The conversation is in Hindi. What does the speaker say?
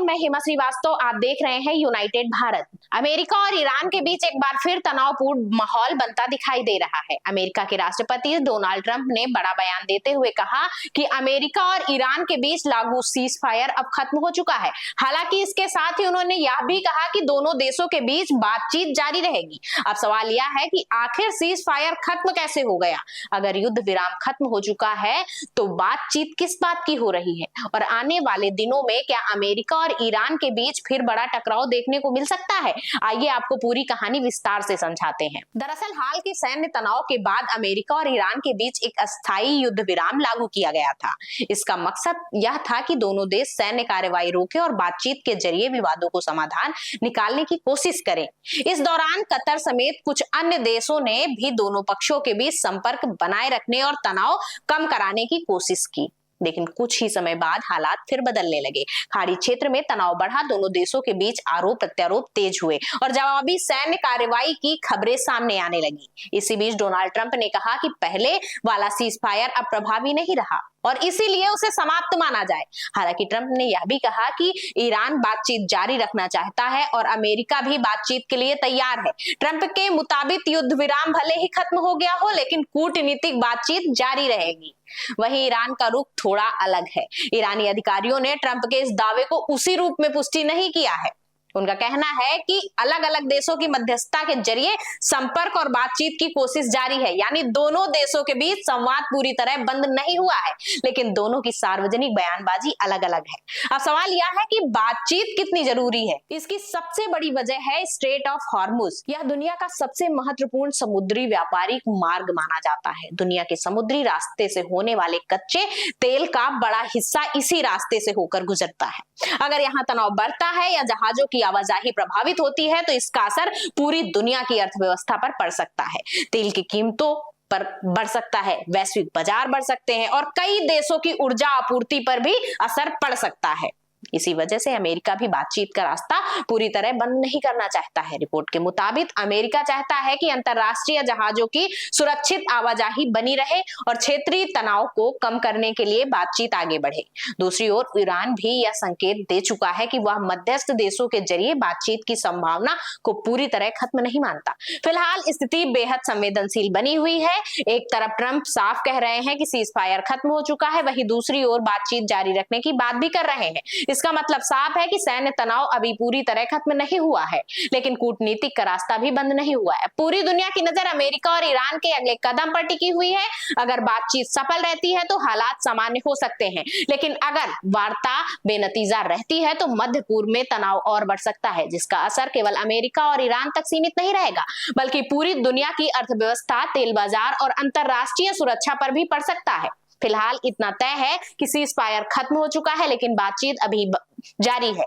मैं हिमा श्रीवास्तव, आप देख रहे हैं यूनाइटेड भारत। अमेरिका और ईरान के बीच एक बार फिर तनावपूर्ण माहौल बनता दिखाई दे रहा है। अमेरिका के राष्ट्रपति डोनाल्ड ट्रंप ने बड़ा बयान देते हुए कहा कि अमेरिका और ईरान के बीच लागू सीज फायर अब खत्म हो चुका है। हालांकि इसके साथ ही उन्होंने यह भी कहा कि दोनों देशों के बीच बातचीत जारी रहेगी। अब सवाल यह है कि आखिर सीज फायर खत्म कैसे हो गया? अगर युद्ध विराम खत्म हो चुका है तो बातचीत किस बात की हो रही है? और आने वाले दिनों में क्या अमेरिका और ईरान के बीच फिर बड़ा टकराव देखने को मिल सकता है? आइए आपको पूरी कहानी विस्तार से समझाते हैं। दरअसल हाल के सैन्य तनाव के बाद अमेरिका और ईरान के बीच एक अस्थायी युद्ध विराम लागू किया गया था। इसका मकसद यह था कि दोनों देश सैन्य कार्रवाई रोके और बातचीत के जरिए विवादों को समाधान निकालने की कोशिश करें। इस दौरान कतर समेत कुछ अन्य देशों ने भी दोनों पक्षों के बीच संपर्क बनाए रखने और तनाव कम कराने की कोशिश की, लेकिन कुछ ही समय बाद हालात फिर बदलने लगे। खाड़ी क्षेत्र में तनाव बढ़ा, दोनों देशों के बीच आरोप प्रत्यारोप तेज हुए और जवाबी सैन्य कार्रवाई की खबरें सामने आने लगी। इसी बीच डोनाल्ड ट्रंप ने कहा कि पहले वाला सीज फायर अब प्रभावी नहीं रहा और इसीलिए उसे समाप्त माना जाए। हालांकि ट्रंप ने यह भी कहा कि ईरान बातचीत जारी रखना चाहता है और अमेरिका भी बातचीत के लिए तैयार है। ट्रंप के मुताबिक युद्ध विराम भले ही खत्म हो गया हो, लेकिन कूटनीतिक बातचीत जारी रहेगी। वहीं ईरान का रुख थोड़ा अलग है। ईरानी अधिकारियों ने ट्रंप के इस दावे को उसी रूप में पुष्टि नहीं किया है। उनका कहना है कि अलग अलग देशों की मध्यस्थता के जरिए संपर्क और बातचीत की कोशिश जारी है, यानी दोनों देशों के बीच संवाद पूरी तरह बंद नहीं हुआ है, लेकिन दोनों की सार्वजनिक बयानबाजी अलग अलग है। अब सवाल यह है कि बातचीत कितनी जरूरी है। इसकी सबसे बड़ी वजह है स्ट्रेट ऑफ हॉर्मुज। यह दुनिया का सबसे महत्वपूर्ण समुद्री व्यापारिक मार्ग माना जाता है। दुनिया के समुद्री रास्ते से होने वाले कच्चे तेल का बड़ा हिस्सा इसी रास्ते से होकर गुजरता है। अगर यहाँ तनाव बढ़ता है या जहाजों की आवाजाही प्रभावित होती है तो इसका असर पूरी दुनिया की अर्थव्यवस्था पर पड़ सकता है। तेल की कीमतों पर बढ़ सकता है, वैश्विक बाजार बढ़ सकते हैं और कई देशों की ऊर्जा आपूर्ति पर भी असर पड़ सकता है। इसी वजह से अमेरिका भी बातचीत का रास्ता पूरी तरह बंद नहीं करना चाहता है। रिपोर्ट के मुताबिक अमेरिका चाहता है कि अंतरराष्ट्रीय जहाजों की सुरक्षित आवाजाही बनी रहे और क्षेत्रीय तनाव को कम करने के लिए बातचीत आगे बढ़े। दूसरी ओर ईरान भी यह संकेत दे चुका है कि वह मध्यस्थ देशों के जरिए बातचीत की संभावना को पूरी तरह खत्म नहीं मानता। फिलहाल स्थिति बेहद संवेदनशील बनी हुई है। एक तरफ ट्रंप साफ कह रहे हैं कि सीज फायर खत्म हो चुका है, वहीं दूसरी ओर बातचीत जारी रखने की बात भी कर रहे हैं। इसका मतलब साफ है कि सैन्य तनाव अभी पूरी तरह खत्म नहीं हुआ है, लेकिन कूटनीतिक का रास्ता भी बंद नहीं हुआ है। पूरी दुनिया की नजर अमेरिका और ईरान के अगले कदम पर टिकी हुई है। अगर बातचीत सफल रहती है तो हालात सामान्य हो सकते हैं, लेकिन अगर वार्ता बेनतीजा रहती है तो मध्य पूर्व में तनाव और बढ़ सकता है, जिसका असर केवल अमेरिका और ईरान तक सीमित नहीं रहेगा, बल्कि पूरी दुनिया की अर्थव्यवस्था, तेल बाजार और अंतरराष्ट्रीय सुरक्षा पर भी पड़ सकता है। फिलहाल इतना तय है कि सीज फायर खत्म हो चुका है, लेकिन बातचीत अभी जारी है।